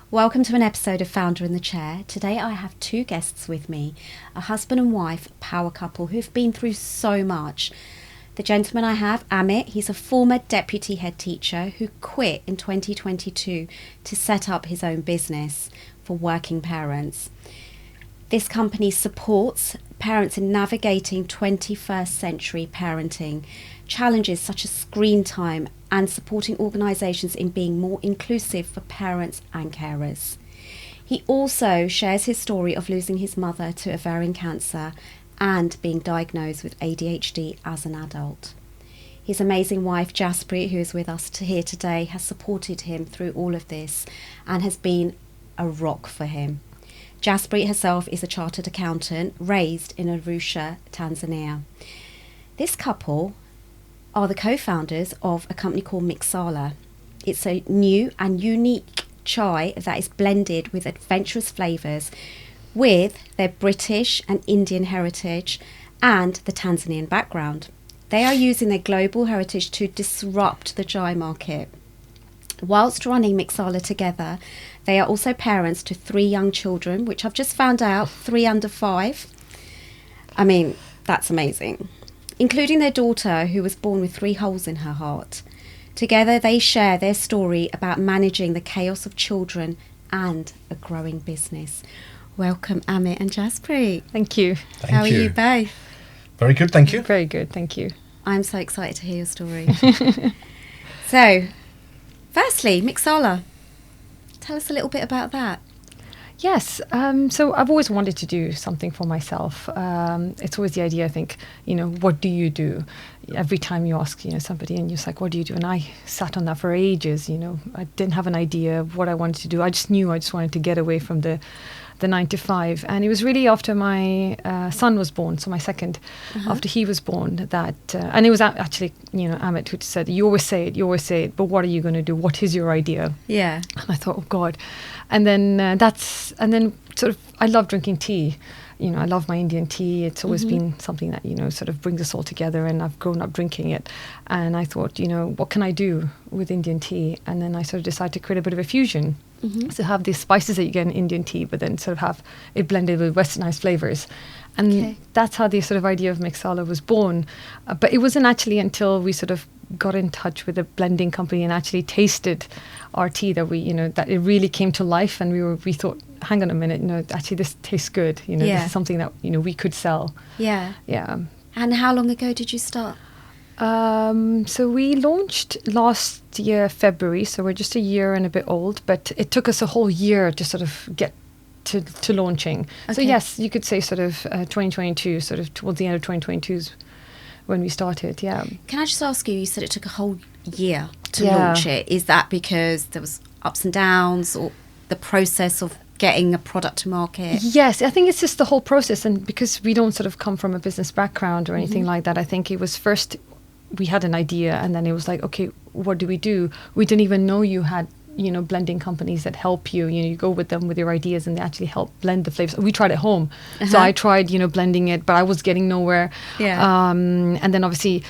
Welcome to an episode of Founder in the Chair. Today I have two guests with me, a husband and wife power couple who've been through so much. The gentleman I have, Amit, he's a former deputy head teacher who quit in 2022 to set up his own business for working parents. This company supports parents in navigating 21st century parenting, challenges such as screen time, and supporting organisations in being more inclusive for parents and carers. He also shares his story of losing his mother to ovarian cancer and being diagnosed with ADHD as an adult. His amazing wife, Jaspreet, who is with us here today, has supported him through all of this and has been a rock for him. Jaspreet herself is a chartered accountant raised in Arusha, Tanzania. This couple are the co-founders of a company called Mixala. It's a new and unique chai that is blended with adventurous flavours with their British and Indian heritage and the Tanzanian background. They are using their global heritage to disrupt the chai market. Whilst running Mixala together, they are also parents to 3 young children, which I've just found out, 3 under 5. I mean, that's amazing. Including their daughter, who was born with 3 holes in her heart. Together, they share their story about managing the chaos of children and a growing business. Welcome, Amit and Jaspreet. Thank you. How are you both? Very good, thank you. Very good, thank you. I'm so excited to hear your story. So, firstly, Mixala. Tell us a little bit about that. Yes, so I've always wanted to do something for myself. It's always the idea, I think, what do you do? Every time you ask, somebody and you're like, what do you do? And I sat on that for ages, I didn't have an idea of what I wanted to do. I just knew I just wanted to get away from the 9 to 5. And it was really after my son was born, so my second, after he was born, that, and it was actually, Amit who said, you always say it, but what are you going to do? What is your idea? Yeah. And I thought, oh God. And then sort of, I love drinking tea. I love my Indian tea. It's always been something that, sort of brings us all together, and I've grown up drinking it. And I thought, what can I do with Indian tea? And then I sort of decided to create a bit of a fusion. So have these spices that you get in Indian tea, but then sort of have it blended with westernized flavors. And that's how the sort of idea of Mixala was born. But it wasn't actually until we sort of got in touch with a blending company and actually tasted our tea that we, that it really came to life. And we thought, hang on a minute, actually this tastes good. This is something that, we could sell. Yeah. Yeah. And how long ago did you start? So we launched last year, February, so we're just a year and a bit old, but it took us a whole year to sort of get to launching. Okay. So yes, you could say sort of 2022, sort of towards the end of 2022 is when we started, yeah. Can I just ask you said it took a whole year to launch it. Is that because there was ups and downs or the process of getting a product to market? Yes, I think it's just the whole process, and because we don't sort of come from a business background or anything like that, I think it was first we had an idea, and then it was like, okay, what do? We didn't even know you had, blending companies that help you. You go with them with your ideas, and they actually help blend the flavors. We tried at home. So I tried, blending it, but I was getting nowhere. Yeah. And then obviously,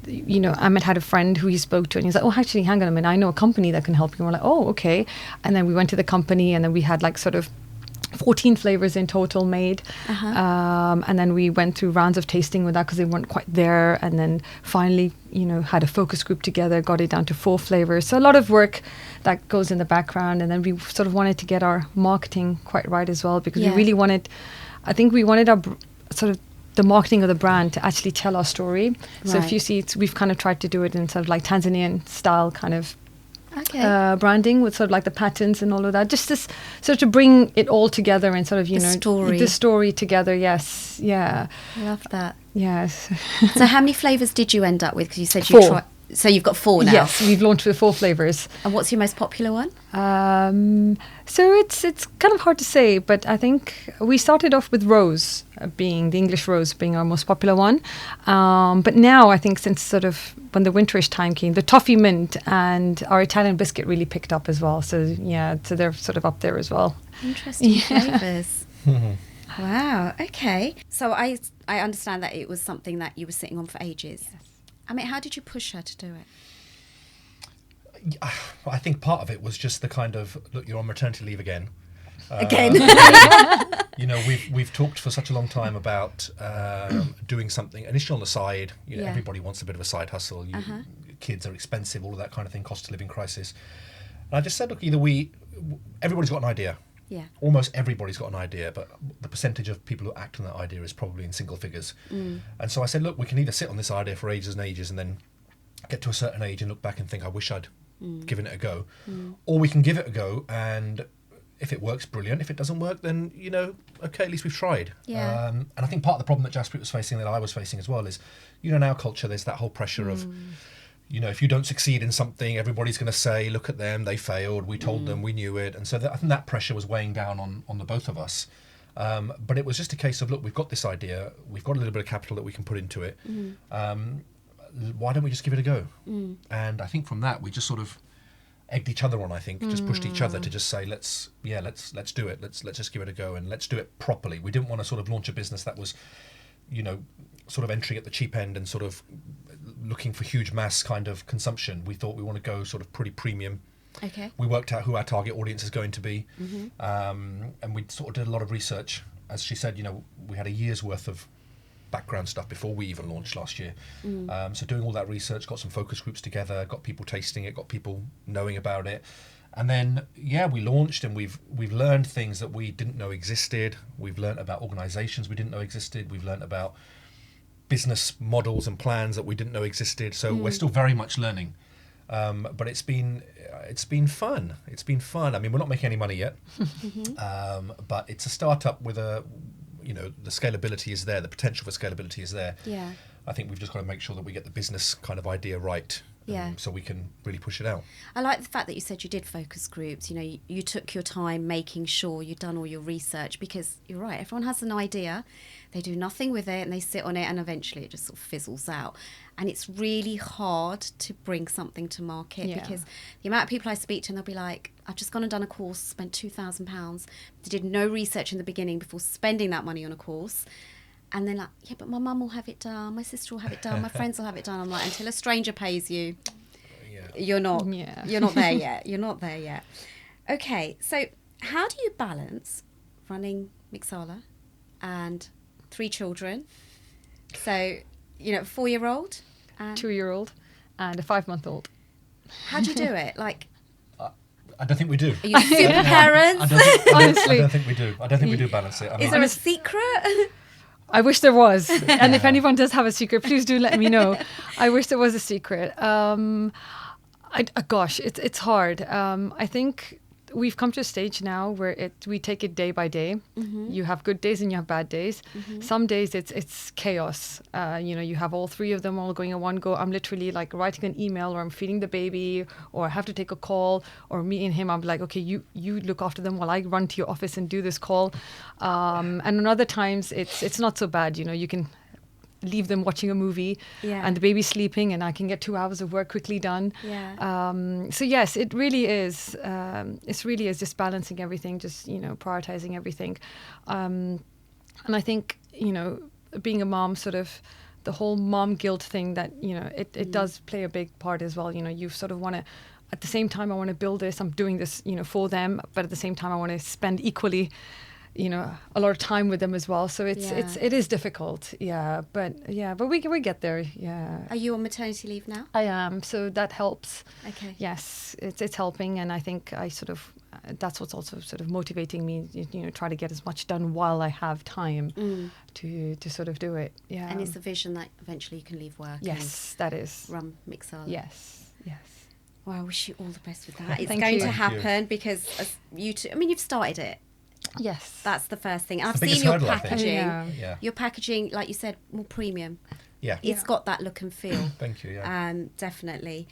Amit had a friend who he spoke to, and he's like, oh, actually, hang on a minute, I know a company that can help you. And we're like, oh, okay. And then we went to the company, and then we had like sort of 14 flavors in total made. And then we went through rounds of tasting with that because they weren't quite there. And then finally, had a focus group together, got it down to 4 flavors. So a lot of work that goes in the background. And then we sort of wanted to get our marketing quite right as well, because we really wanted our sort of the marketing of the brand to actually tell our story. Right. So if you see, we've kind of tried to do it in sort of like Tanzanian style kind of branding with sort of like the patterns and all of that, just this sort of to bring it all together and sort of the story together. Yes, yeah, I love that. Yes. So how many flavors did you end up with? Because you said 4. So you've got 4 now. Yes, we've launched with 4 flavors. And what's your most popular one? So it's kind of hard to say, but I think we started off with rose, being the English rose being our most popular one. But now I think since sort of when the winterish time came, the toffee mint and our Italian biscuit really picked up as well. So so they're sort of up there as well. Interesting flavors. Wow. Okay. So I understand that it was something that you were sitting on for ages. Yes. I mean, how did you push her to do it? I think part of it was just the kind of, look, you're on maternity leave again. Again. You know, we've talked for such a long time about doing something initially on the side. You know, everybody wants a bit of a side hustle. Kids are expensive, all of that kind of thing, cost of living crisis. And I just said, look, everybody's got an idea. Yeah. Almost everybody's got an idea, but the percentage of people who act on that idea is probably in single figures. And so I said, look, we can either sit on this idea for ages and ages and then get to a certain age and look back and think, I wish I'd given it a go. Or we can give it a go, and if it works, brilliant. If it doesn't work, then, you know, okay, at least we've tried. Yeah. And I think part of the problem that Jaspreet was facing, that I was facing as well, is, you know, in our culture, there's that whole pressure of, you know, if you don't succeed in something, everybody's going to say, look at them, they failed, we told them, we knew it. And so I think that pressure was weighing down on the both of us. But it was just a case of, look, we've got this idea, we've got a little bit of capital that we can put into it. Why don't we just give it a go? And I think from that, we just sort of egged each other on, I think, just pushed each other to just say, let's do it. Let's just give it a go, and let's do it properly. We didn't want to sort of launch a business that was, you know, sort of entering at the cheap end and sort of looking for huge mass kind of consumption. We thought we want to go sort of pretty premium. Okay. We worked out who our target audience is going to be, and we sort of did a lot of research. As she said, you know, we had a year's worth of background stuff before we even launched last year. So doing all that research, got some focus groups together, got people tasting it, got people knowing about it. And then, we launched, and we've learned things that we didn't know existed. We've learned about organizations we didn't know existed. We've learned about business models and plans that we didn't know existed. So we're still very much learning. But it's been fun. It's been fun. I mean, we're not making any money yet, but it's a startup with you know, the scalability is there, the potential for scalability is there. Yeah. I think we've just got to make sure that we get the business kind of idea right, so we can really push it out. I like the fact that you said you did focus groups. You know, you took your time making sure you'd done all your research, because you're right, everyone has an idea, they do nothing with it, and they sit on it, and eventually it just sort of fizzles out. And it's really hard to bring something to market, because the amount of people I speak to, and they'll be like, I've just gone and done a course, spent £2,000. They did no research in the beginning before spending that money on a course. And they're like, yeah, but my mum will have it done, my sister will have it done, my friends will have it done. I'm like, until a stranger pays you, you're not there yet. You're not there yet. Okay, so how do you balance running Mixala and 3 children? So, you know, 4-year-old? 2-year-old and a 5-month-old. How do you do it? Like, I don't think we do. are you super parents? Honestly. I don't think we do. I don't think we do balance it. I mean, Is there a secret? I wish there was. And if anyone does have a secret, please do let me know. I wish there was a secret. Gosh, it's hard. I think we've come to a stage now where we take it day by day. You have good days and you have bad days. Some days it's chaos. You know, you have all 3 of them all going in one go. I'm literally like writing an email, or I'm feeding the baby, or I have to take a call, or me and him, I'm like, okay, you look after them while I run to your office and do this call. And on other times it's not so bad. You know, you can leave them watching a movie and the baby's sleeping, and I can get 2 hours of work quickly done. So yes, it really is. It really is just balancing everything, just, you know, prioritizing everything. And I think, you know, being a mom, sort of the whole mom guilt thing, that, you know, it does play a big part as well. You know, you sort of want to, at the same time, I want to build this, I'm doing this, you know, for them, but at the same time I want to spend equally, you know, a lot of time with them as well. So it is difficult. But we get there. Are you on maternity leave now? I am. So that helps. Okay. Yes, it's helping, and I think I sort of that's what's also sort of motivating me. You know, try to get as much done while I have time to sort of do it. Yeah. And is the vision that eventually you can leave work? Yes, that is. Run Mixala. Yes. Well, I wish you all the best with that. It's Thank going you. to happen, because as you two, I mean, you've started it. Yes. That's the first thing. It's I've the biggest seen your hurdle, I think. packaging. Yeah. Your packaging, like you said, more premium. Yeah. It's got that look and feel. Thank you. Yeah. Definitely.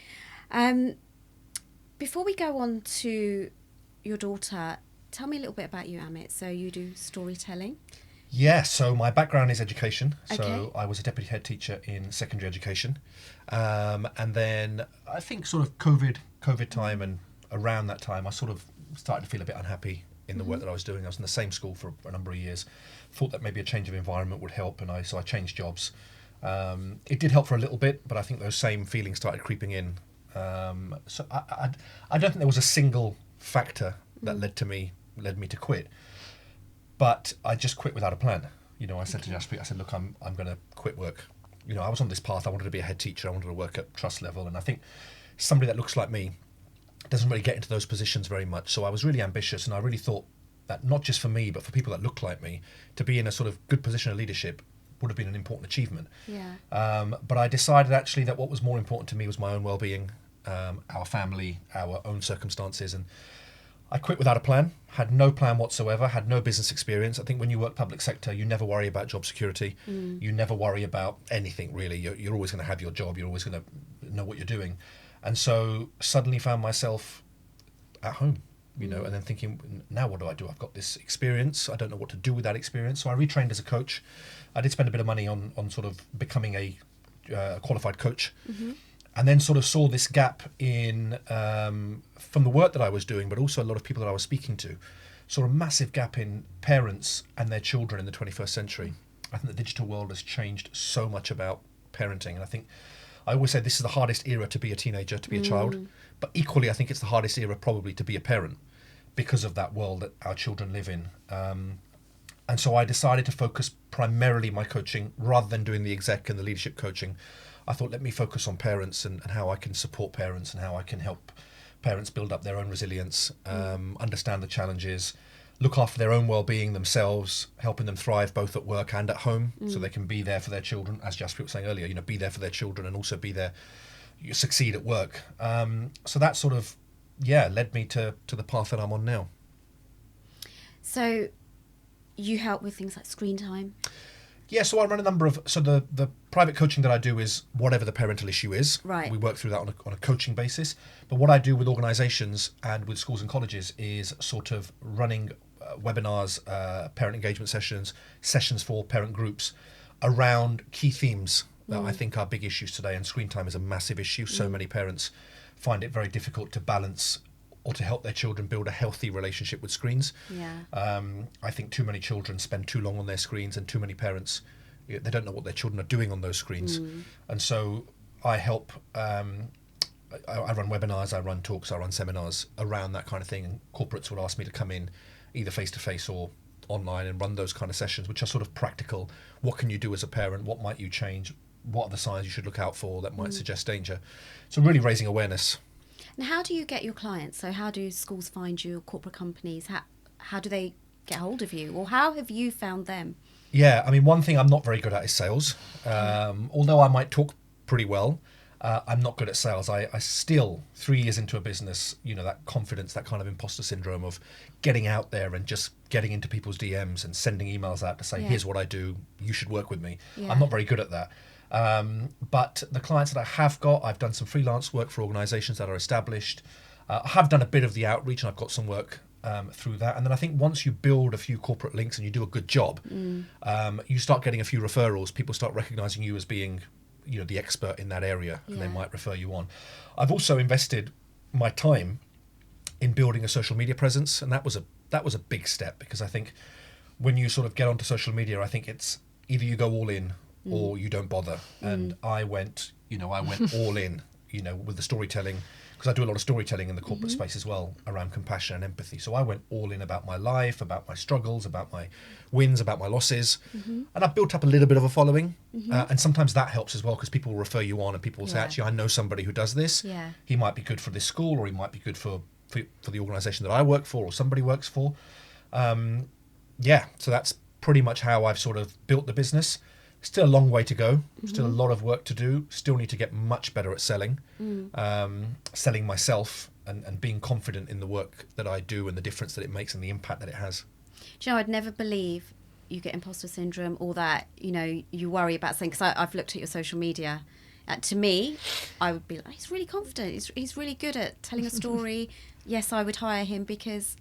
Before we go on to your daughter, tell me a little bit about you, Amit. So you do storytelling. Yeah, so my background is education. So Okay. I was a deputy head teacher in secondary education. And then I think sort of COVID time, and around that time I sort of started to feel a bit unhappy in the work that I was doing. I was in the same school for a number of years. Thought that maybe a change of environment would help, and so I changed jobs. It did help for a little bit, but I think those same feelings started creeping in So I don't think there was a single factor that led me to quit. But I just quit without a plan. I said to Jaspreet, I said, look, I'm going to quit work. I was on this path. I wanted to be a head teacher. I wanted to work at trust level. And I think somebody that looks like me doesn't really get into those positions very much. So I was really ambitious, and I really thought that not just for me, but for people that look like me, to be in a sort of good position of leadership would have been an important achievement. Yeah. But I decided actually that what was more important to me was my own well-being, our family, our own circumstances. And I quit without a plan, had no plan whatsoever, had no business experience. I think when you work public sector, you never worry about job security. You never worry about anything, really. You're always going to have your job. You're always going to know what you're doing. And so suddenly found myself at home, and then thinking, now what do I do? I've got this experience. I don't know what to do with that experience. So I retrained as a coach. I did spend a bit of money on sort of becoming a qualified coach. And then sort of saw this gap in from the work that I was doing, but also a lot of people that I was speaking to, saw a massive gap in parents and their children in the 21st century. I think the digital world has changed so much about parenting. And I think I always say this is the hardest era to be a teenager, to be a child. But equally, I think it's the hardest era probably to be a parent because of that world that our children live in. And so I decided to focus primarily my coaching rather than doing the exec and the leadership coaching. I thought, let me focus on parents and how I can support parents and how I can help parents build up their own resilience, understand the challenges, look after their own well-being themselves, helping them thrive both at work and at home so they can be there for their children, as Jaspreet was saying earlier, be there for their children and also be there, succeed at work. So that sort of, led me to the path that I'm on now. So you help with things like screen time? Yeah, so I run a number of... So the private coaching that I do is whatever the parental issue is. Right. We work through that on a coaching basis. But what I do with organisations and with schools and colleges is sort of running webinars, parent engagement sessions for parent groups around key themes that I think are big issues today. And screen time is a massive issue. So many parents find it very difficult to balance or to help their children build a healthy relationship with screens. Yeah. I think too many children spend too long on their screens, and too many parents, they don't know what their children are doing on those screens. And so I help, I run webinars, I run talks, I run seminars around that kind of thing. And corporates will ask me to come in either face-to-face or online and run those kind of sessions, which are sort of practical. What can you do as a parent? What might you change? What are the signs you should look out for that might suggest danger? So really raising awareness. And how do you get your clients? So how do schools find you, corporate companies? How do they get hold of you? Or how have you found them? Yeah, I mean, one thing I'm not very good at is sales. Although I might talk pretty well, I'm not good at sales. I still, 3 years into a business, that confidence, that kind of imposter syndrome of getting out there and just getting into people's DMs and sending emails out to say, here's what I do, you should work with me. Yeah. I'm not very good at that. But the clients that I have got, I've done some freelance work for organisations that are established. I have done a bit of the outreach, and I've got some work through that. And then I think once you build a few corporate links and you do a good job, you start getting a few referrals. People start recognising you as being, the expert in that area, and they might refer you on. I've also invested my time in building a social media presence, and that was a big step, because I think when you sort of get onto social media, I think it's either you go all in or you don't bother. And I went all in, with the storytelling, because I do a lot of storytelling in the corporate space as well around compassion and empathy. So I went all in about my life, about my struggles, about my wins, about my losses. And I've built up a little bit of a following. And sometimes that helps as well, because people will refer you on, and people will say, actually, I know somebody who does this. Yeah. He might be good for this school, or he might be good for the organisation that I work for, or somebody works for. So that's pretty much how I've sort of built the business. Still a long way to go, still a lot of work to do, still need to get much better at selling, selling myself and being confident in the work that I do and the difference that it makes and the impact that it has. Do you know, I'd never believe you get imposter syndrome, or that, you worry about something, because I've looked at your social media. To me, I would be like, he's really confident, he's really good at telling a story. Yes, I would hire him, because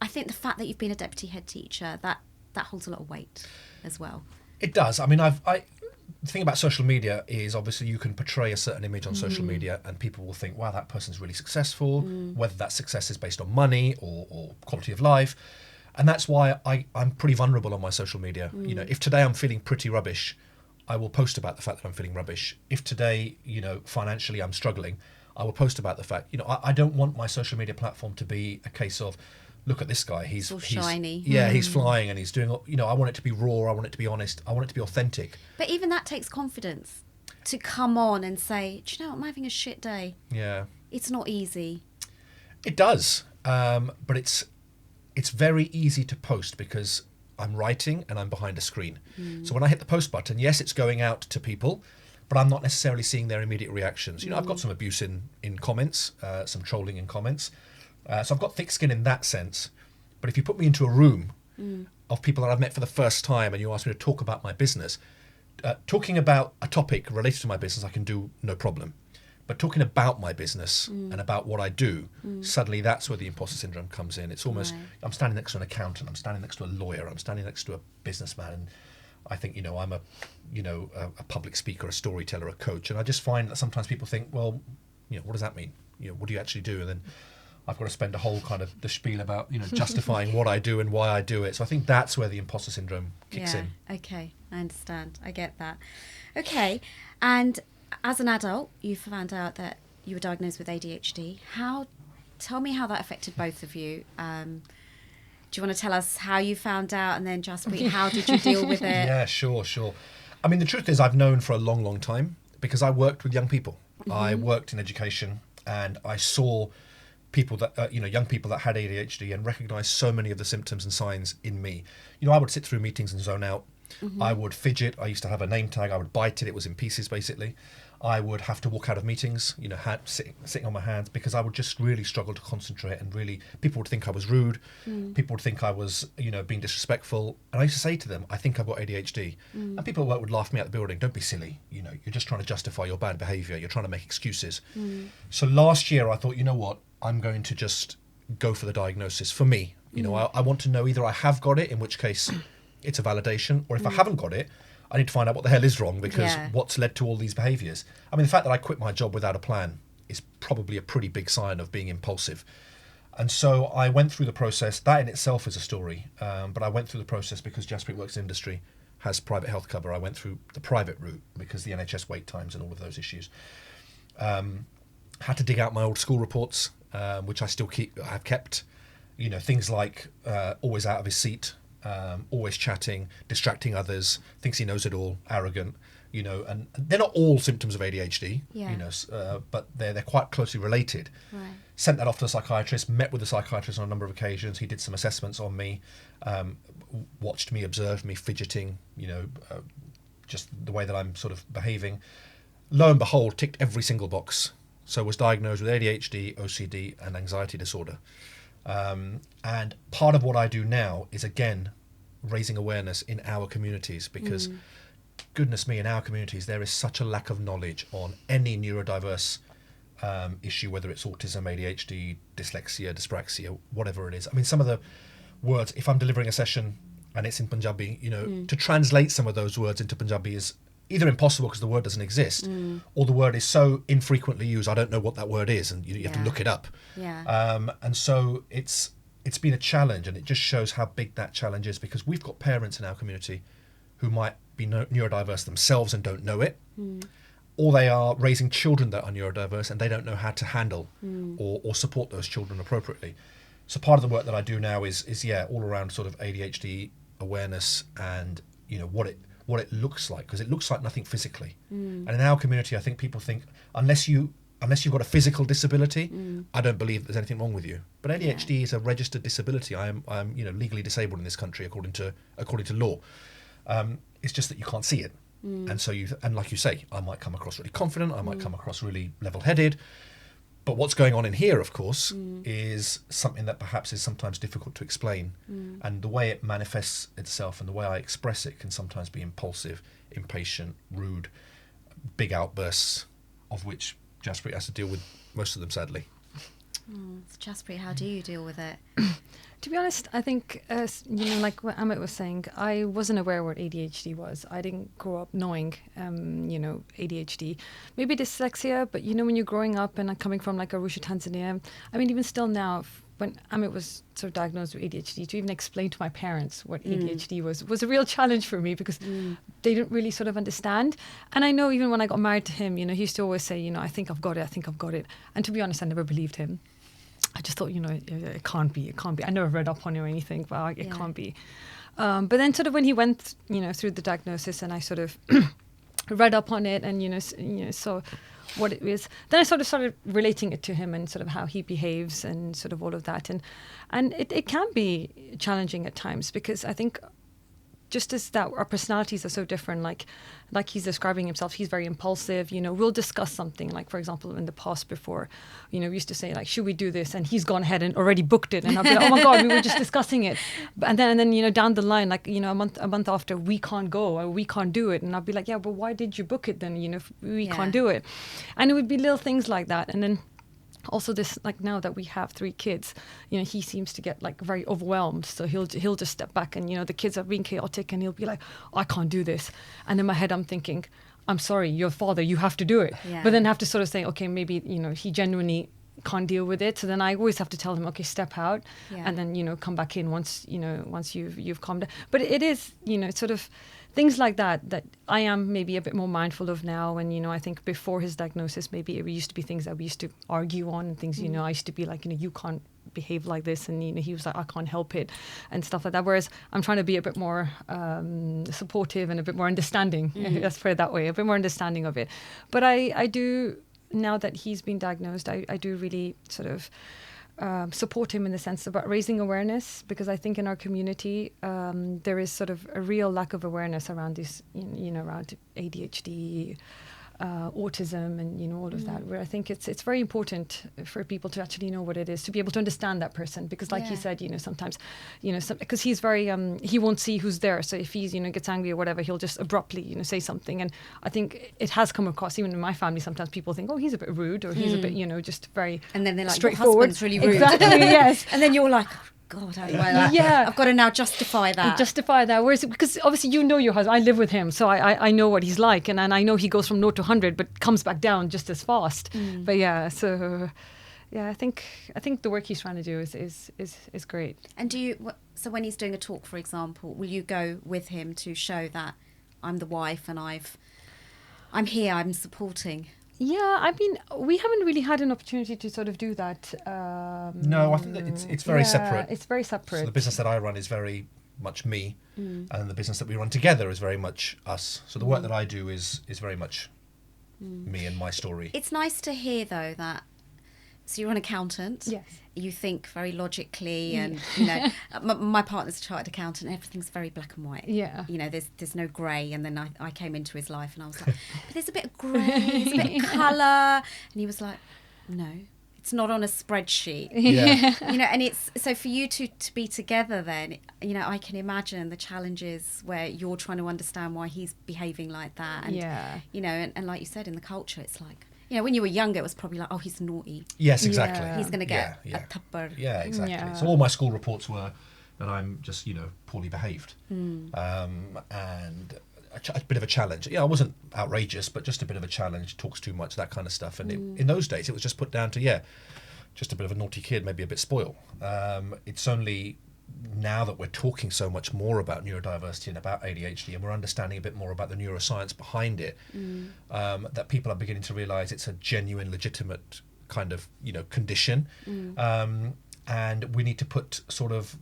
I think the fact that you've been a deputy head teacher, that holds a lot of weight as well. It does. I mean, the thing about social media is obviously you can portray a certain image on social media, and people will think, wow, that person's really successful, whether that success is based on money or quality of life. And that's why I'm pretty vulnerable on my social media. If today I'm feeling pretty rubbish, I will post about the fact that I'm feeling rubbish. If today, financially I'm struggling, I will post about the fact, I don't want my social media platform to be a case of, look at this guy, he's all shiny. Yeah, he's flying and he's doing, I want it to be raw, I want it to be honest, I want it to be authentic. But even that takes confidence to come on and say, do you know what, I'm having a shit day. Yeah. It's not easy. It does, but it's very easy to post because I'm writing and I'm behind a screen. So when I hit the post button, yes, it's going out to people, but I'm not necessarily seeing their immediate reactions. I've got some abuse in comments, some trolling in comments. So I've got thick skin in that sense. But if you put me into a room of people that I've met for the first time and you ask me to talk about my business, talking about a topic related to my business, I can do no problem. But talking about my business and about what I do, suddenly that's where the imposter syndrome comes in. It's almost, I'm standing next to an accountant, I'm standing next to a lawyer, I'm standing next to a businessman, and I think, I'm a public speaker, a storyteller, a coach, and I just find that sometimes people think, well, what does that mean? What do you actually do? And then I've got to spend a whole kind of the spiel about, justifying what I do and why I do it. So I think that's where the imposter syndrome kicks in. Okay, I understand. I get that. Okay, and as an adult, you found out that you were diagnosed with ADHD. Tell me how that affected both of you. Do you want to tell us how you found out, and then Jaspreet, how did you deal with it? Yeah, sure. I mean, the truth is I've known for a long, long time because I worked with young people. I worked in education and I saw people that, young people that had ADHD and recognized so many of the symptoms and signs in me. I would sit through meetings and zone out. I would fidget. I used to have a name tag. I would bite it. It was in pieces, basically. I would have to walk out of meetings, sitting on my hands, because I would just really struggle to concentrate, and really people would think I was rude. People would think I was, being disrespectful. And I used to say to them, I think I've got ADHD. And people would laugh me out the building. Don't be silly. You're just trying to justify your bad behaviour. You're trying to make excuses. So last year I thought, you know what? I'm going to just go for the diagnosis. For me, I want to know either I have got it, in which case it's a validation, or if I haven't got it, I need to find out what the hell is wrong, because what's led to all these behaviours. I mean, the fact that I quit my job without a plan is probably a pretty big sign of being impulsive. And so I went through the process. That in itself is a story. But I went through the process because Jaspreet works in industry, has private health cover. I went through the private route because the NHS wait times and all of those issues. Had to dig out my old school reports, which I still have kept. Things like always out of his seat, always chatting, distracting others, thinks he knows it all, arrogant, and they're not all symptoms of ADHD, but they're quite closely related. Right. Sent that off to a psychiatrist, met with the psychiatrist on a number of occasions. He did some assessments on me, watched me, observed me fidgeting, just the way that I'm sort of behaving. Lo and behold, ticked every single box. So was diagnosed with ADHD, OCD, and anxiety disorder. And part of what I do now is, again, raising awareness in our communities, because goodness me, in our communities there is such a lack of knowledge on any neurodiverse issue, whether it's autism, ADHD, dyslexia, dyspraxia, whatever it is. I mean, some of the words, if I'm delivering a session and it's in Punjabi, to translate some of those words into Punjabi is either impossible because the word doesn't exist, or the word is so infrequently used, I don't know what that word is, and you have to look it up. And so it's been a challenge, and it just shows how big that challenge is, because we've got parents in our community who might be neurodiverse themselves and don't know it, or they are raising children that are neurodiverse and they don't know how to handle or support those children appropriately. So part of the work that I do now is all around sort of ADHD awareness and what it looks like, because it looks like nothing physically. And in our community, I think people think unless you've got a physical disability, I don't believe there's anything wrong with you. But ADHD is a registered disability. I'm legally disabled in this country according to law. It's just that you can't see it. And so and like you say, I might come across really confident, I might come across really level-headed. But what's going on in here, of course, is something that perhaps is sometimes difficult to explain. And the way it manifests itself and the way I express it can sometimes be impulsive, impatient, rude, big outbursts, of which Jaspreet has to deal with most of them, sadly. Jaspreet, how do you deal with it? To be honest, I think, like what Amit was saying, I wasn't aware what ADHD was. I didn't grow up knowing, ADHD. Maybe dyslexia, but when you're growing up and coming from like Arusha, Tanzania, I mean, even still now, when Amit was sort of diagnosed with ADHD, to even explain to my parents what ADHD was a real challenge for me, because they didn't really sort of understand. And I know even when I got married to him, he used to always say, I think I've got it. And to be honest, I never believed him. I just thought, it can't be. I never read up on it or anything, but it can't be. But then sort of when he went, through the diagnosis, and I sort of read up on it and, saw what it is, then I sort of started relating it to him and sort of how he behaves and sort of all of that. And it can be challenging at times, because I think just as that our personalities are so different, like he's describing himself, he's very impulsive. We'll discuss something, like, for example, in the past before, we used to say, like, should we do this? And he's gone ahead and already booked it. And I'll be like, oh my God, we were just discussing it. And then down the line, like, a month after, we can't go or we can't do it. And I'll be like, yeah, but why did you book it then? If we can't do it. And it would be little things like that. And then also this, like, now that we have 3 kids, he seems to get, like, very overwhelmed. So he'll just step back and, the kids are being chaotic and he'll be like, I can't do this. And in my head, I'm thinking, I'm sorry, you're father, you have to do it. Yeah. But then have to sort of say, okay, maybe, he genuinely can't deal with it. So then I always have to tell him, okay, step out and then, come back in once you've calmed down. But it is, sort of things like that I am maybe a bit more mindful of now. And, I think before his diagnosis, maybe it used to be things that we used to argue on and things, I used to be like, you can't behave like this. And, he was like, I can't help it and stuff like that. Whereas I'm trying to be a bit more supportive and a bit more understanding. Let's put it that way, a bit more understanding of it. But I do, now that he's been diagnosed, I do really sort of support him in the sense about raising awareness, because I think in our community there is sort of a real lack of awareness around this, around ADHD, autism, and all of that. Where I think it's very important for people to actually know what it is, to be able to understand that person, because like you said, sometimes, because he's very he won't see who's there. So if he's gets angry or whatever, he'll just abruptly say something. And I think it has come across even in my family. Sometimes people think, oh, he's a bit rude, or he's a bit just very, and then they're like, straightforward. Your husband's really rude. Exactly. Yes. And then you're like, God, I've got to now justify that. Whereas, because obviously your husband, I live with him, so I know what he's like, and I know he goes from 0 to 100, but comes back down just as fast. But I think the work he's trying to do is great. And so when he's doing a talk, for example, will you go with him to show that I'm the wife and I'm here, I'm supporting? Yeah, I mean, we haven't really had an opportunity to sort of do that. No, I think that it's very separate. It's very separate. So the business that I run is very much me, and the business that we run together is very much us. So the work that I do is very much me and my story. It's nice to hear, though, that so you're an accountant. Yes. You think very logically, and my partner's a chartered accountant. Everything's very black and white. Yeah. There's no grey. And then I came into his life, and I was like, but there's a bit of grey, there's a bit of colour, and he was like, no, it's not on a spreadsheet. Yeah. And it's so for you to be together. Then I can imagine the challenges where you're trying to understand why he's behaving like that, and and like you said, in the culture, it's like, when you were younger, it was probably like, oh, he's naughty. Yes, exactly. He's going to get a thupper. Yeah, exactly. Yeah. So all my school reports were that I'm just, poorly behaved. And a bit of a challenge. Yeah, I wasn't outrageous, but just a bit of a challenge, talks too much, that kind of stuff. And in those days, it was just put down to, just a bit of a naughty kid, maybe a bit spoiled. It's only now that we're talking so much more about neurodiversity and about ADHD, and we're understanding a bit more about the neuroscience behind it, that people are beginning to realise it's a genuine, legitimate kind of condition, and we need to put sort of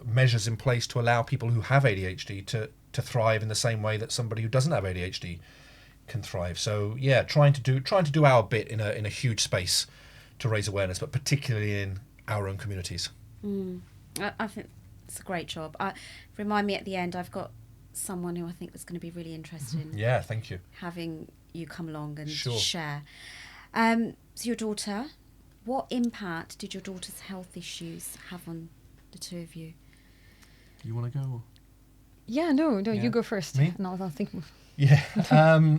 measures in place to allow people who have ADHD to thrive in the same way that somebody who doesn't have ADHD can thrive. So trying to do our bit in a huge space to raise awareness, but particularly in our own communities. I think it's a great job. Remind me at the end, I've got someone who I think is going to be really interested in thank you. having you come along and Sure. share. So your daughter, what impact did your daughter's health issues have on the two of you? You want to go? Yeah, no, you go first. Me? And I'll think. Yeah.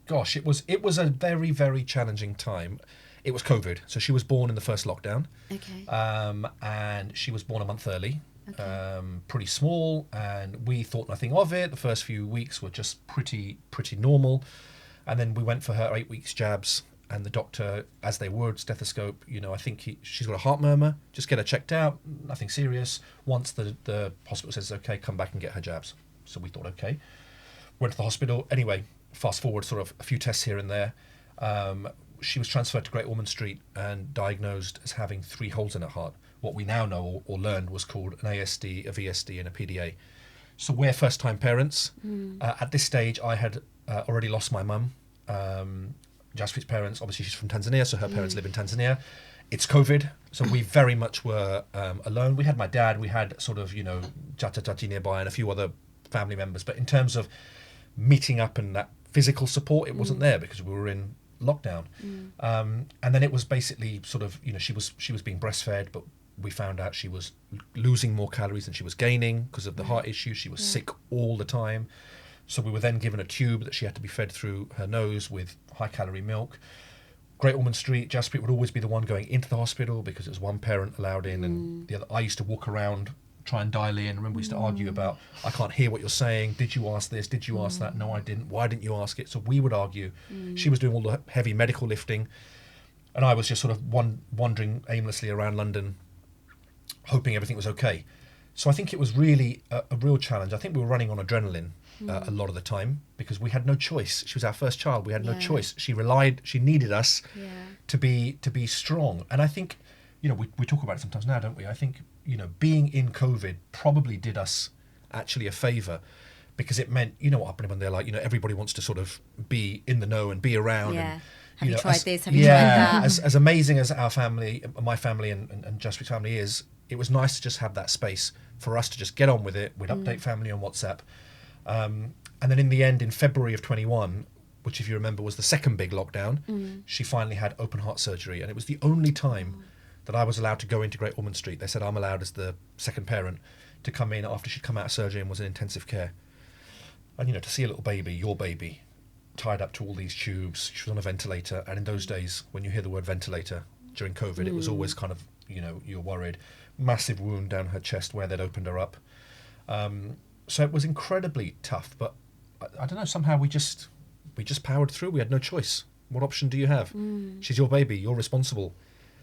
Gosh, it was a very, very challenging time. It was COVID, so she was born in the first lockdown. Okay. And she was born a month early. Okay. Pretty small, and we thought nothing of it. The first few weeks were just pretty normal, and then we went for her 8 weeks jabs, and the doctor, as they would, stethoscope, I think she's got a heart murmur, just get her checked out, nothing serious. Once the hospital says, okay, come back and get her jabs. So we thought, okay. Went to the hospital. Anyway, fast forward sort of a few tests here and there. She was transferred to Great Ormond Street and diagnosed as having 3 holes in her heart. What we now know or learned was called an ASD, a VSD and a PDA. So we're first-time parents. At this stage, I had already lost my mum. Jaspreet's parents, obviously she's from Tanzania, so her parents live in Tanzania. It's COVID, so we very much were alone. We had my dad, we had sort of, Jata nearby and a few other family members. But in terms of meeting up and that physical support, it wasn't there because we were in lockdown. And then it was basically sort of, she was being breastfed, but we found out she was losing more calories than she was gaining because of the heart issue. She was sick all the time. So we were then given a tube that she had to be fed through her nose with high-calorie milk. Great Ormond Street, Jaspreet would always be the one going into the hospital because it was one parent allowed in and the other. I used to walk around, try and dial in. Remember, we used to argue about, I can't hear what you're saying. Did you ask this? Did you ask that? No, I didn't. Why didn't you ask it? So we would argue. She was doing all the heavy medical lifting. And I was just sort of wandering aimlessly around London, hoping everything was okay. So I think it was really a real challenge. I think we were running on adrenaline a lot of the time because we had no choice. She was our first child. We had no choice. She needed us to be strong. And I think, we talk about it sometimes now, don't we? I think, being in COVID probably did us actually a favour because it meant, what happened when they're like, everybody wants to sort of be in the know and be around. Yeah. And, have you tried this? Have you tried that? As amazing as our family, my family and Jaspreet's family is, it was nice to just have that space for us to just get on with it. We'd update family on WhatsApp. And then in the end, in February of 21, which if you remember was the second big lockdown, she finally had open heart surgery. And it was the only time that I was allowed to go into Great Ormond Street. They said I'm allowed as the second parent to come in after she'd come out of surgery and was in intensive care. And, to see a little baby, your baby, tied up to all these tubes. She was on a ventilator. And in those days, when you hear the word ventilator during COVID, it was always kind of, you're worried. Massive wound down her chest where they'd opened her up. So it was incredibly tough, but I don't know, somehow we just powered through. We had no choice. What option do you have? She's your baby. You're responsible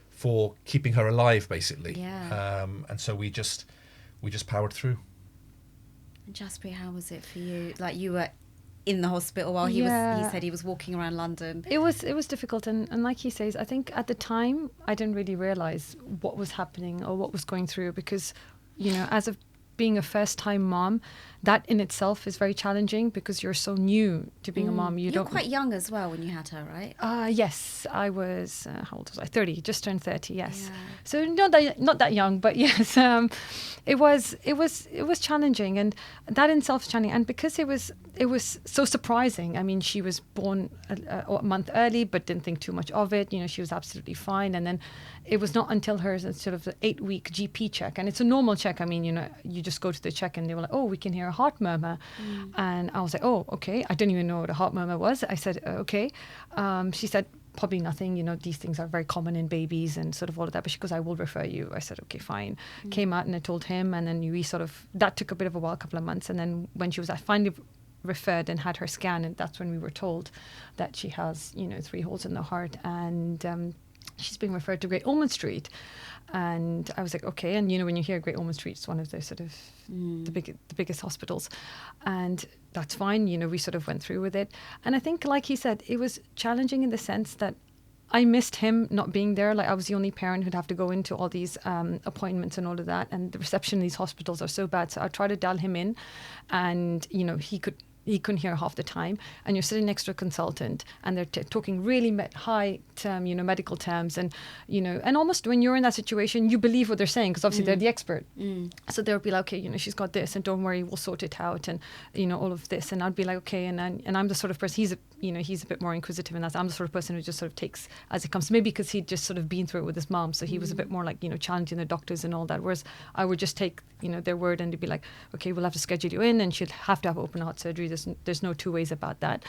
for keeping her alive, basically. Yeah. And so we just powered through. And Jaspreet, how was it for you? Like you were in the hospital while he said he was walking around London. It was difficult, and like he says, I think at the time I didn't really realise what was happening or what was going through because, as of being a first-time mom, that in itself is very challenging because you're so new to being a mom. You're quite young as well when you had her, right? Yes, I was. How old was I? 30, just turned 30. Yes, Yeah. so not that young, but yes, it was challenging, and that in itself is challenging. And because it was so surprising. I mean, she was born a month early, but didn't think too much of it. She was absolutely fine, and then it was not until her sort of the 8-week GP check, and it's a normal check. I mean, you just go to the check, and they were like, "Oh, we can hear a heart murmur," and I was like, "Oh, okay." I didn't even know what a heart murmur was. I said, "Okay." She said, "Probably nothing. These things are very common in babies and sort of all of that." But she goes, "I will refer you." I said, "Okay, fine." Came out and I told him, and then that took a bit of a while, a couple of months, and then when she was, I finally referred and had her scan, and that's when we were told that she has 3 holes in the heart, and she's being referred to Great Ormond Street. And I was like, okay. And when you hear Great Ormond Street, it's one of the sort of the biggest hospitals, and that's fine. We sort of went through with it. And I think, like he said, it was challenging in the sense that I missed him not being there. Like, I was the only parent who'd have to go into all these appointments and all of that. And the reception in these hospitals are so bad. So I tried to dial him in, and he couldn't hear half the time, and you're sitting next to a consultant, and they're talking really high term, medical terms, and and almost when you're in that situation, you believe what they're saying because obviously they're the expert. So they'll be like, okay, she's got this, and don't worry, we'll sort it out, and all of this, and I'd be like, okay, and I'm the sort of person. He's a bit more inquisitive, and I'm the sort of person who just sort of takes as it comes. Maybe because he'd just sort of been through it with his mom, so he was a bit more like challenging the doctors and all that. Whereas I would just take their word, and they'd be like, okay, we'll have to schedule you in, and she'd have to have open heart surgery. There's no two ways about that.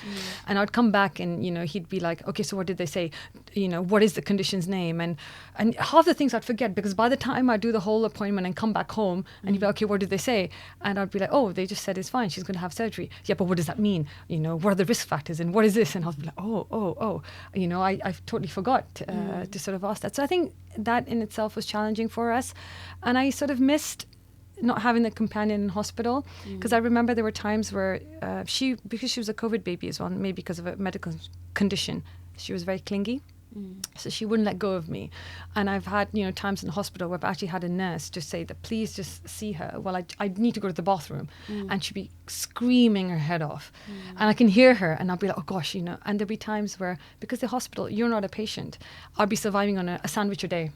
And I'd come back, and he'd be like, okay, so what did they say? What is the condition's name? And half the things I'd forget, because by the time I do the whole appointment and come back home, and he'd be like, okay, what did they say? And I'd be like, oh, they just said it's fine, she's going to have surgery. Yeah, but what does that mean? What are the risk factors, and what is this? And I'll be like, oh, I totally forgot to sort of ask that. So I think that in itself was challenging for us, and I sort of missed not having the companion in hospital, because I remember there were times where because she was a COVID baby as well, maybe because of a medical condition, she was very clingy. So she wouldn't let go of me. And I've had, times in the hospital where I've actually had a nurse just say that, please just see her. Well, I need to go to the bathroom. And she'd be screaming her head off. And I can hear her, and I'll be like, oh gosh, and there'll be times where, because the hospital, you're not a patient, I'll be surviving on a sandwich a day.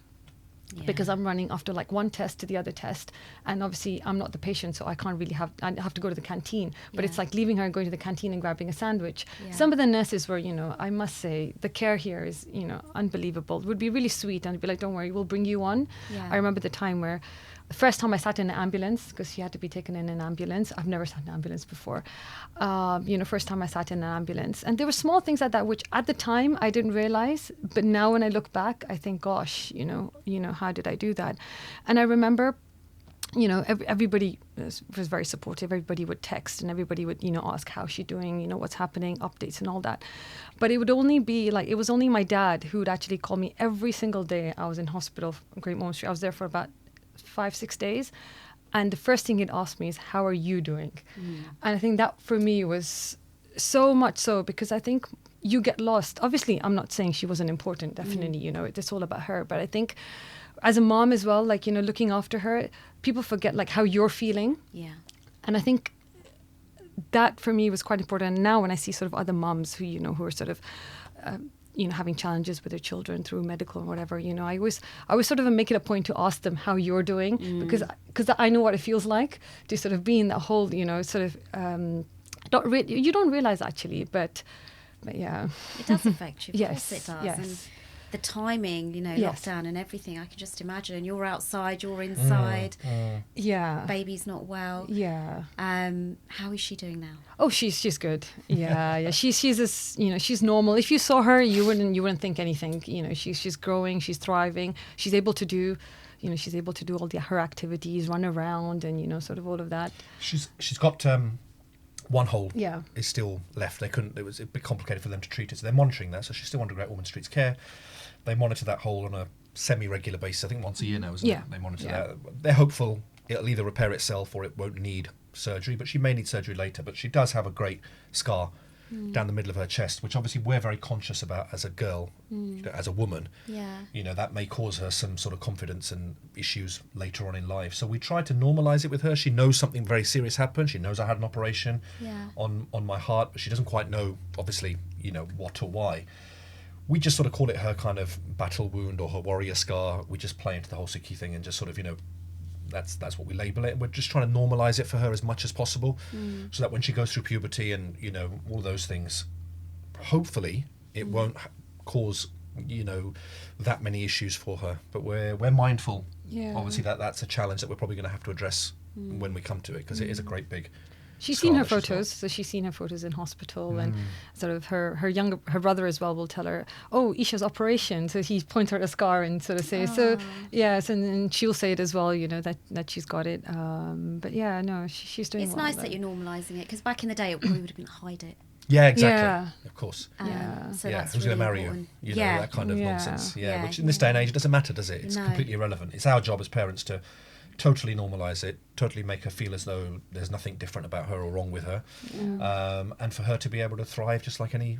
Yeah. Because I'm running after like one test to the other test, and obviously I'm not the patient, so I can't really I have to go to the canteen, but it's like leaving her and going to the canteen and grabbing a sandwich. Some of the nurses were, I must say, the care here is, unbelievable. It would be really sweet, and I'd be like, don't worry, we'll bring you on. I remember the time where the first time I sat in an ambulance, because she had to be taken in an ambulance. I've never sat in an ambulance before. First time I sat in an ambulance. And there were small things like that, which at the time I didn't realize. But now when I look back, I think, gosh, how did I do that? And I remember, everybody was very supportive. Everybody would text, and everybody would, ask how's she doing, what's happening, updates and all that. But it would only be it was only my dad who would actually call me every single day I was in hospital, Great Ormond Street. I was there for about 5-6 days, and the first thing he'd ask me is, how are you doing? And I think that for me was so much so, because I think you get lost. Obviously, I'm not saying she wasn't important, definitely, it's all about her, but I think as a mom as well, looking after her, people forget how you're feeling. And I think that for me was quite important. And now when I see sort of other moms who who are sort of having challenges with their children through medical and whatever, I always sort of make it a point to ask them how you're doing, because I know what it feels like to sort of be in that whole, sort of, you don't realize actually, but yeah. It does affect you. Of Yes, course it does. yes. And the timing, Yes. lockdown and everything, I can just imagine. You're outside, you're inside. Yeah. Baby's not well. Yeah. How is she doing now? Oh, she's good. Yeah. She's as, she's normal. If you saw her, you wouldn't think anything. She's growing, she's thriving. She's able to do, all her activities, run around, and sort of all of that. She's got one hole Yeah. is still left. It was a bit complicated for them to treat it, so they're monitoring that. So she's still under Great Ormond Street's care. They monitor that hole on a semi-regular basis. I think once a year now, isn't it? They monitor that. They're hopeful it'll either repair itself or it won't need surgery, but she may need surgery later. But she does have a great scar down the middle of her chest, which obviously we're very conscious about as a girl, as a woman. Yeah. That may cause her some sort of confidence and issues later on in life. So we try to normalise it with her. She knows something very serious happened. She knows I had an operation on my heart, but she doesn't quite know, obviously, what or why. We just sort of call it her kind of battle wound or her warrior scar. We just play into the whole Sikhi thing and just sort of, that's what we label it. We're just trying to normalise it for her as much as possible, so that when she goes through puberty and all those things, hopefully it won't cause that many issues for her. But we're mindful. Obviously that's a challenge that we're probably going to have to address when we come to it, because it is a great big. She's seen her photos, so she's seen her photos in hospital, and sort of her brother as well will tell her, oh, Isha's operation, so he points her at a scar and sort of says, so yes, and she'll say it as well, that she's got it, but yeah, no, she's doing. It's well, nice that you're normalising it, because back in the day we would have been hide it. Yeah, exactly. Of course. So that's who's really going to marry important. you? That kind of nonsense. Yeah. Which in this day and age, it doesn't matter, does it? It's No. completely irrelevant. It's our job as parents to totally normalise it, totally make her feel as though there's nothing different about her or wrong with her, and for her to be able to thrive just like any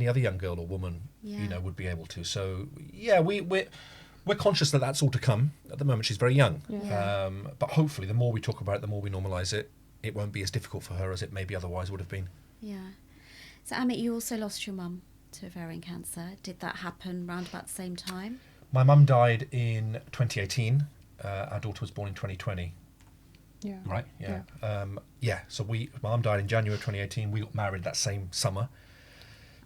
other young girl or woman, would be able to. So we're conscious that that's all to come. At the moment, she's very young, but hopefully, the more we talk about it, the more we normalise it, it won't be as difficult for her as it maybe otherwise would have been. Yeah. So Amit, you also lost your mum to ovarian cancer. Did that happen round about the same time? My mum died in 2018. Our daughter was born in 2020. Yeah. Right? Yeah. So my mum died in January 2018. We got married that same summer.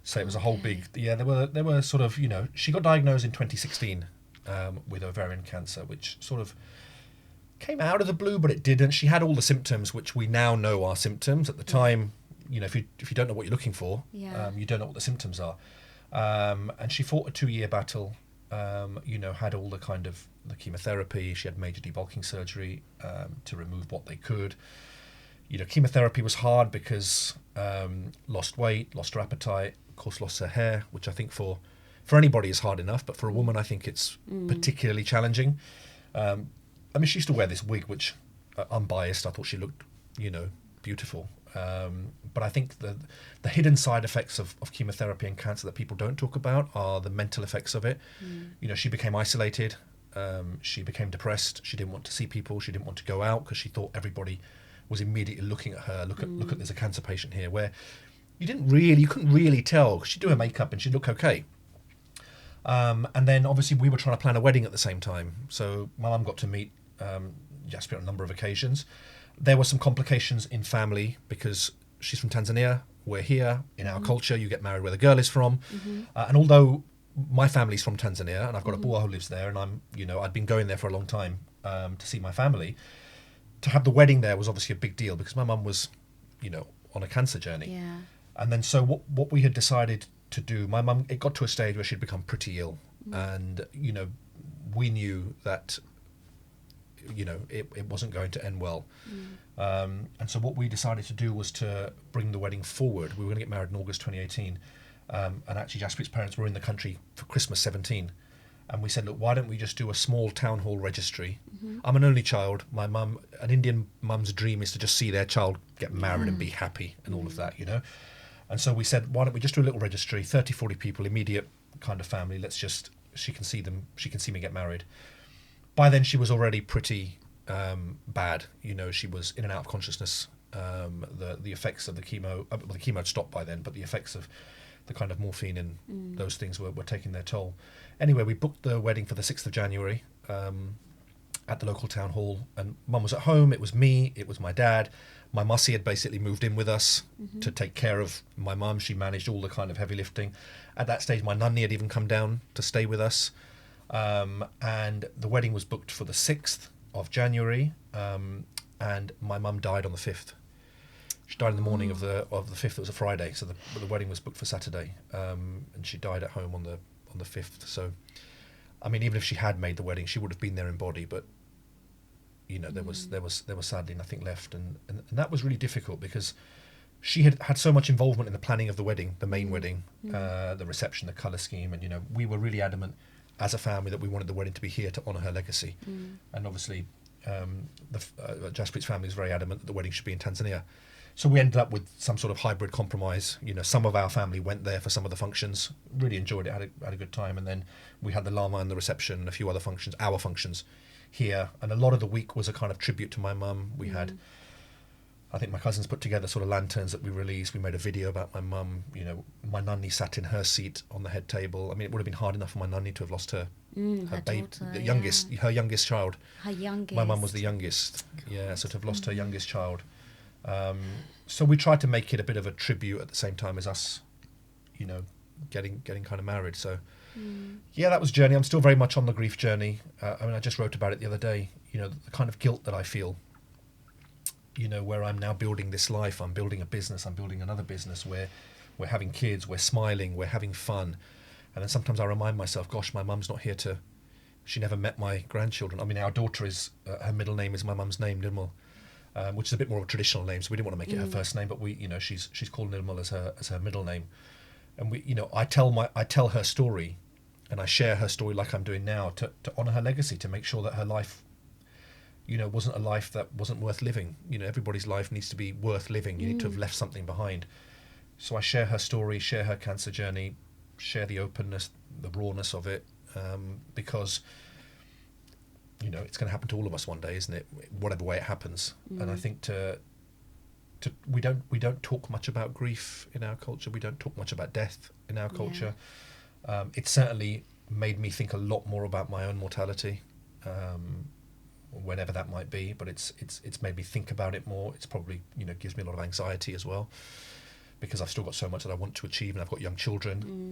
So it was a whole big... Yeah, there were sort of, she got diagnosed in 2016 with ovarian cancer, which sort of came out of the blue, but it didn't. She had all the symptoms, which we now know are symptoms. At the time, you know, if you don't know what you're looking for, you don't know what the symptoms are. And she fought a 2-year battle. You know, had all the kind of the chemotherapy. She had major debulking surgery to remove what they could. You know, chemotherapy was hard because lost weight, lost her appetite, of course, lost her hair, which I think for anybody is hard enough, but for a woman, I think it's particularly challenging. I mean, she used to wear this wig, which, unbiased, I thought she looked, you know, beautiful. But I think the hidden side effects of chemotherapy and cancer that people don't talk about are the mental effects of it. You know, she became isolated. She became depressed. She didn't want to see people. She didn't want to go out because she thought everybody was immediately looking at her. Look at there's a cancer patient here. Where you couldn't really tell. She'd do her makeup and she'd look okay. And then obviously we were trying to plan a wedding at the same time. So my mum got to meet Jaspreet on a number of occasions. There were some complications in family because she's from Tanzania. We're here. In our culture, you get married where the girl is from. And although my family's from Tanzania and I've got a boy who lives there, and I'd been going there for a long time to see my family, to have the wedding there was obviously a big deal because my mum was, you know, on a cancer journey. Yeah. And then so what we had decided to do, my mum, it got to a stage where she'd become pretty ill. And, you know, we knew that, you know, it wasn't going to end well. And so what we decided to do was to bring the wedding forward. We were going to get married in August 2018. And actually Jaspreet's parents were in the country for Christmas 17. And we said, look, why don't we just do a small town hall registry? I'm an only child. My mum, an Indian mum's dream is to just see their child get married and be happy and all of that, you know? And so we said, why don't we just do a little registry, 30, 40 people, immediate kind of family. She can see them, she can see me get married. By then she was already pretty bad. You know, she was in and out of consciousness. The effects of the chemo, the chemo had stopped by then, but the effects of the kind of morphine and those things were taking their toll. Anyway, we booked the wedding for the 6th of January at the local town hall, and Mum was at home. It was me, it was my dad. My mussy had basically moved in with us to take care of my mum. She managed all the kind of heavy lifting. At that stage, my nunny had even come down to stay with us. And the wedding was booked for the 6th of January, and my mum died on the 5th. She died in the morning of the 5th. It was a Friday, so the wedding was booked for Saturday, and she died at home on the 5th. So, I mean, even if she had made the wedding, she would have been there in body, but you know, there was sadly nothing left, and that was really difficult because she had so much involvement in the planning of the wedding, the main wedding, the reception, the colour scheme, and you know, we were really adamant as a family that we wanted the wedding to be here to honour her legacy, and obviously Jaspreet's family is very adamant that the wedding should be in Tanzania. So we ended up with some sort of hybrid compromise. You know, some of our family went there for some of the functions, really enjoyed it, had a good time, and then we had the llama and the reception and a few other functions, our functions here. And a lot of the week was a kind of tribute to my mum. We had, I think my cousins put together sort of lanterns that we released. We made a video about my mum. You know, my nunny sat in her seat on the head table. I mean, it would have been hard enough for my nunny to have lost her baby, daughter, her youngest child. Her youngest. My mum was the youngest. Yeah, so to have lost her youngest child. So we tried to make it a bit of a tribute at the same time as us, you know, getting kind of married. So yeah, that was a journey. I'm still very much on the grief journey. I mean, I just wrote about it the other day. You know, the kind of guilt that I feel, you know, where I'm now building this life. I'm building a business. I'm building another business where we're having kids, we're smiling, we're having fun. And then sometimes I remind myself, gosh, my mum's not here she never met my grandchildren. I mean, our daughter is, her middle name is my mum's name, Nirmal. Which is a bit more of a traditional name, so we didn't want to make it her first name, but we, you know, she's called Nirmal as her middle name, and we, you know, I tell her story, and I share her story like I'm doing now to honour her legacy, to make sure that her life, you know, wasn't a life that wasn't worth living. You know, everybody's life needs to be worth living. You need to have left something behind. So I share her story, share her cancer journey, share the openness, the rawness of it, because, you know, it's going to happen to all of us one day, isn't it? Whatever way it happens. And I think we don't talk much about grief in our culture. We don't talk much about death in our culture. It certainly made me think a lot more about my own mortality, whenever that might be. But it's made me think about it more. It's probably, you know, gives me a lot of anxiety as well, because I've still got so much that I want to achieve, and I've got young children.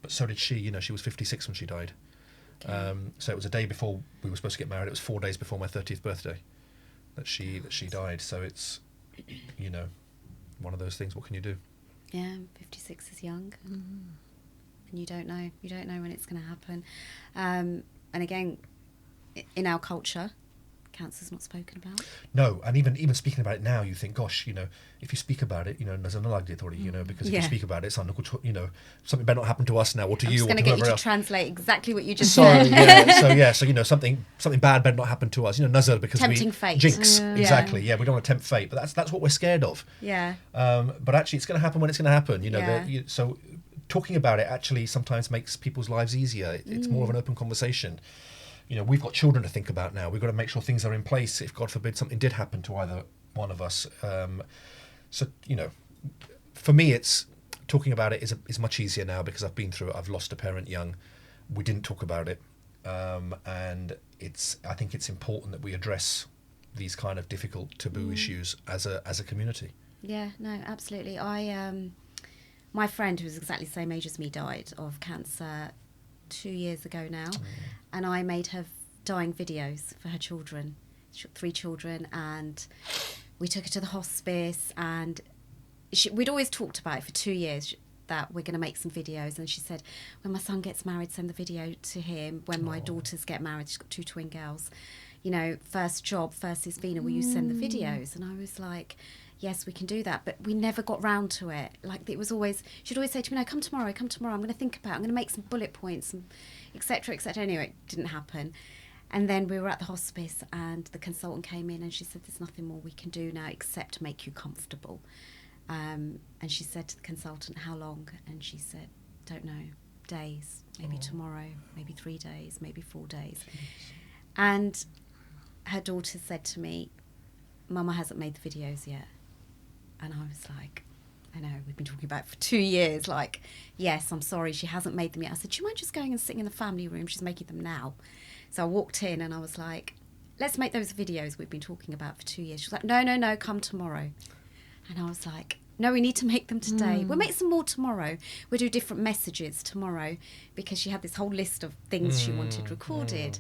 But so did she. You know, she was 56 when she died. Okay. So it was a day before we were supposed to get married. It was 4 days before my 30th birthday that she died. So it's, you know, one of those things. What can you do? Yeah, 56 is young. And you don't know when it's going to happen. And again, in our culture, cancer's not spoken about. No, and even speaking about it now, you think, gosh, you know, if you speak about it, you know, there's an authority, you know, because if you speak about it, it's you know, something better not happen to us now, or to you, or to whoever else. I'm just going to get you to translate exactly what you just said. So you know, something bad better not happen to us, you know, nazar, because tempting fate. Jinx, exactly. Yeah, we don't want to tempt fate, but that's what we're scared of. Yeah. But actually, it's going to happen when it's going to happen. You know, so talking about it actually sometimes makes people's lives easier. It's more of an open conversation. You know, we've got children to think about now. We've got to make sure things are in place if, God forbid, something did happen to either one of us. So, you know, for me, it's talking about it is much easier now because I've been through it. I've lost a parent young. We didn't talk about it. And I think it's important that we address these kind of difficult taboo issues as a community. Yeah, no, absolutely. My friend, who was exactly the same age as me, died of cancer 2 years ago now, and I made her dying videos for her children. She got 3 children, and we took her to the hospice, and we'd always talked about it for 2 years, that we're going to make some videos. And she said, when my son gets married, send the video to him. When my daughters get married, she's got 2 twin girls, you know, first job, first is Vina, will you send the videos? And I was like, yes, we can do that. But we never got round to it. Like, it was always, she'd always say to me, no, come tomorrow, I'm going to think about it, I'm going to make some bullet points, and et cetera, et cetera. Anyway, it didn't happen. And then we were at the hospice, and the consultant came in, and she said, there's nothing more we can do now except make you comfortable. And she said to the consultant, how long? And she said, don't know, days, maybe tomorrow, maybe 3 days, maybe 4 days. And her daughter said to me, Mama hasn't made the videos yet. And I was like, I know, we've been talking about it for 2 years. Like, yes, I'm sorry, she hasn't made them yet. I said, do you mind just going and sitting in the family room? She's making them now. So I walked in and I was like, let's make those videos we've been talking about for 2 years. She was like, no, come tomorrow. And I was like, no, we need to make them today. We'll make some more tomorrow. We'll do different messages tomorrow, because she had this whole list of things she wanted recorded.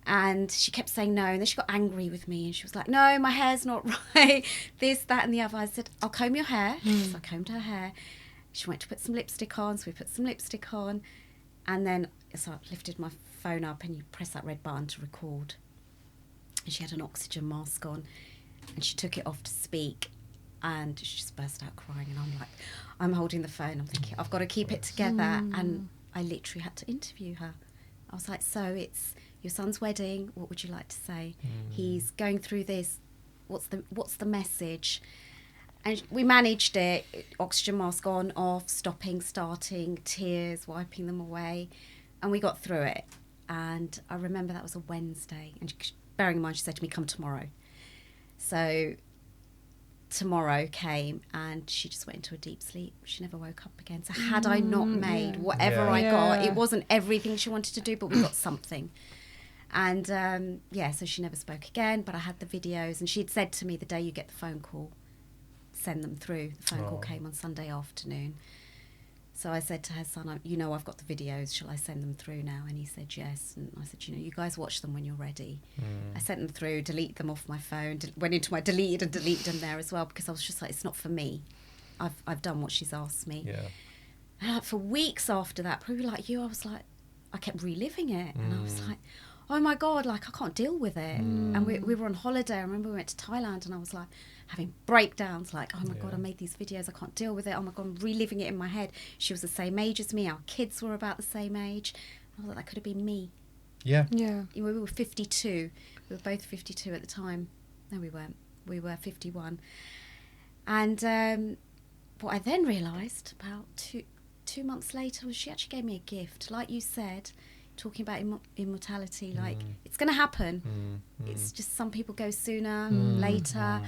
And she kept saying no, and then she got angry with me, and she was like, no, my hair's not right, this, that, and the other. I said, I'll comb your hair. So I combed her hair. She went to put some lipstick on, so we put some lipstick on. And then, so I lifted my phone up, and you press that red button to record. And she had an oxygen mask on, and she took it off to speak, and she just burst out crying. And I'm like, I'm holding the phone, I'm thinking, I've got to keep it together. And I literally had to interview her. I was like, so it's your son's wedding, what would you like to say? He's going through this, what's the message? And we managed it, oxygen mask on, off, stopping, starting, tears, wiping them away, and we got through it. And I remember that was a Wednesday, and bearing in mind she said to me, come tomorrow. So tomorrow came, and she just went into a deep sleep. She never woke up again. So had I not made whatever I got, it wasn't everything she wanted to do, but we got something. And so she never spoke again, but I had the videos, and she'd said to me, the day you get the phone call, send them through. The phone call came on Sunday afternoon. So I said to her son, I've got the videos, shall I send them through now? And he said yes. And I said, you guys watch them when you're ready. I sent them through, delete them off my phone, went into my deleted and deleted them there as well, because I was just like, it's not for me. I've done what she's asked me. And for weeks after that, probably like you, I was like, I kept reliving it. And I was like, oh my God, like I can't deal with it. And we were on holiday. I remember we went to Thailand, and I was like having breakdowns, like, oh my God, I made these videos, I can't deal with it. Oh my God, I'm reliving it in my head. She was the same age as me. Our kids were about the same age. I was like, that could have been me. Yeah. We were 52. We were both 52 at the time. No, we weren't. We were 51. And what I then realised about two months later was she actually gave me a gift. Like you said, talking about immortality, like it's going to happen. It's just some people go sooner, later.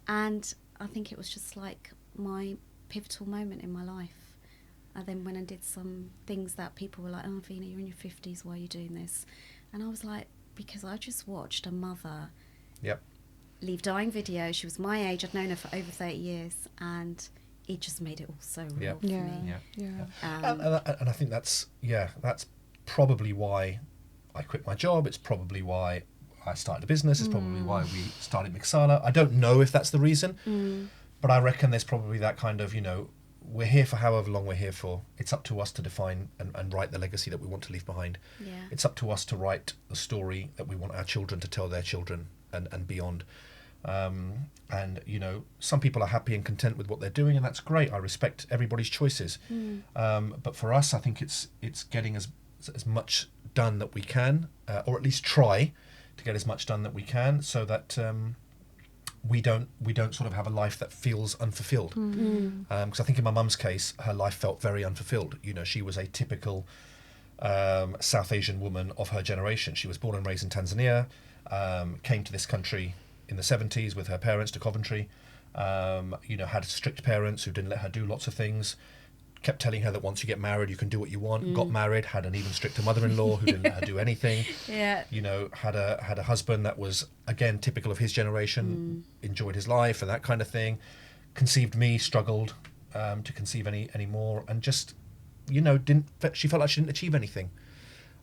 And I think it was just like my pivotal moment in my life. I then went and did some things that people were like, oh, Vina, you're in your 50s, why are you doing this? And I was like, because I just watched a mother leave dying video. She was my age. I'd known her for over 30 years, and it just made it all so real for me. And I think that's probably why I quit my job. It's probably why I started a business. It's probably why we started Mixala. I don't know if that's the reason, but I reckon there's probably that kind of, we're here for however long we're here for. It's up to us to define and write the legacy that we want to leave behind. Yeah. It's up to us to write the story that we want our children to tell their children and beyond. Some people are happy and content with what they're doing, and that's great. I respect everybody's choices. But for us, I think it's getting as much done that we can, or at least try to get as much done that we can, so that we don't sort of have a life that feels unfulfilled. Because I think in my mum's case, her life felt very unfulfilled. She was a typical South Asian woman of her generation. She was born and raised in Tanzania, came to this country in the 70s with her parents to Coventry, had strict parents who didn't let her do lots of things, kept telling her that once you get married you can do what you want. Got married, had an even stricter mother-in-law who didn't let her do anything. Had a husband that was, again, typical of his generation, enjoyed his life and that kind of thing. Conceived me, struggled to conceive any more, and just she felt like she didn't achieve anything.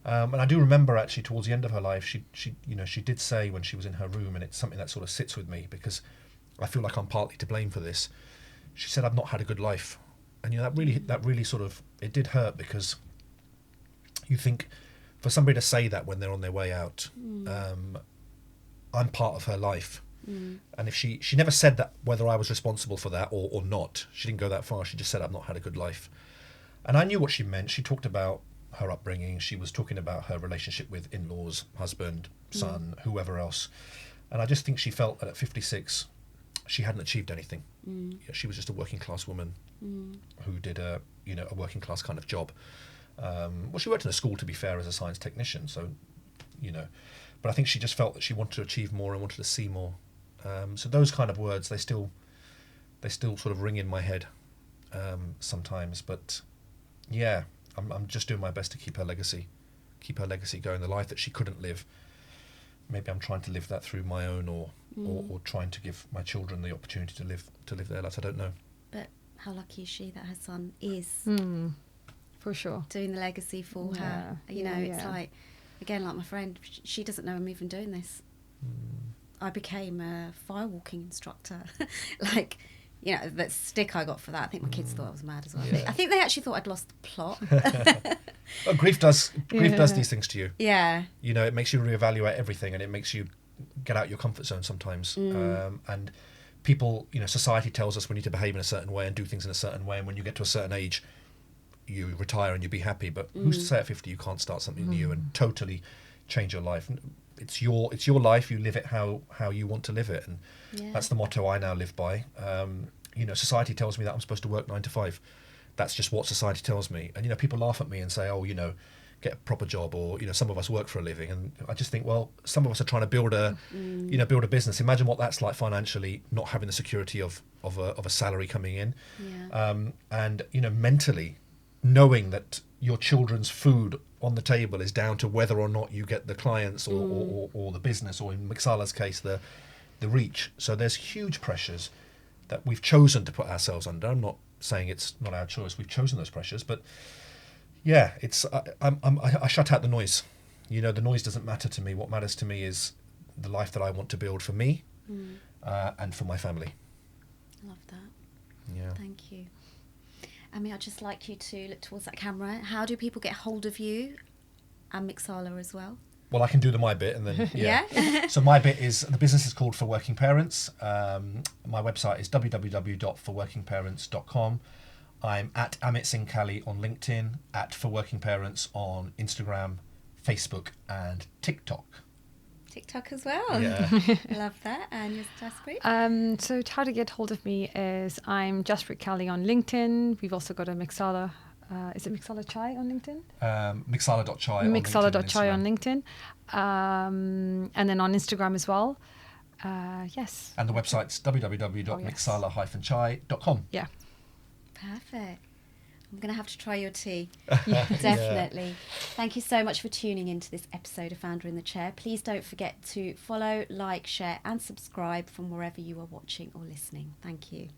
And I do remember, actually, towards the end of her life, she did say when she was in her room, and it's something that sort of sits with me because I feel like I'm partly to blame for this. She said, "I've not had a good life." And that really sort of, it did hurt, because you think for somebody to say that when they're on their way out, I'm part of her life. And if she never said that, whether I was responsible for that or not, she didn't go that far. She just said, "I've not had a good life." And I knew what she meant. She talked about her upbringing. She was talking about her relationship with in-laws, husband, son, whoever else. And I just think she felt that at 56, she hadn't achieved anything. She was just a working class woman who did a working class kind of job. Well, she worked in a school, to be fair, as a science technician. So, but I think she just felt that she wanted to achieve more and wanted to see more. So those kind of words, they still sort of ring in my head sometimes. But yeah, I'm just doing my best to keep her legacy going. The life that she couldn't live, maybe I'm trying to live that through my own, or trying to give my children the opportunity to live their lives. I don't know. But how lucky is she that her son is for sure doing the legacy for her? It's like, again, like my friend, she doesn't know I'm even doing this. I became a firewalking instructor. That stick I got for that. I think my kids thought I was mad as well. Yeah. I think they actually thought I'd lost the plot. Well, grief does these things to you. Yeah. It makes you reevaluate everything, and it makes you get out your comfort zone sometimes. And people, society tells us we need to behave in a certain way and do things in a certain way, and when you get to a certain age, you retire and you be happy. But who's to say at 50 you can't start something new and totally change your life? It's your life. You live it how you want to live it, and that's the motto I now live by. Society tells me that I'm supposed to work 9 to 5. That's just what society tells me. And people laugh at me and say, "Oh, get a proper job," or some of us work for a living. And I just think, well, some of us are trying to build a business. Imagine what that's like financially, not having the security of a salary coming in, and mentally knowing that your children's food on the table is down to whether or not you get the clients or the business, or in Mixala's case, the reach. So there's huge pressures that we've chosen to put ourselves under. I'm not saying it's not our choice. We've chosen those pressures, but yeah, it's I shut out the noise. The noise doesn't matter to me. What matters to me is the life that I want to build for me and for my family. Love that. Yeah. Thank you. I'd just like you to look towards that camera. How do people get hold of you and Mixala as well? Well, I can do my bit, and then Yeah. So my bit is, the business is called For Working Parents. My website is www.forworkingparents.com. I'm at Amit Kalley on LinkedIn, at For Working Parents on Instagram, Facebook, and TikTok. TikTok as well. Yeah. Love that. And yours, Jaspreet? So how to get hold of me is I'm Jaspreet Kalley on LinkedIn. We've also got a Mixala. Is it Mixala Chai on LinkedIn? Mixala.chai. Mixala.chai on LinkedIn. And then on Instagram as well. Yes. And the website's www.mixala-chai.com. Yeah. Perfect. I'm going to have to try your tea. Definitely. Yeah. Thank you so much for tuning into this episode of Founder in the Chair. Please don't forget to follow, like, share and subscribe from wherever you are watching or listening. Thank you.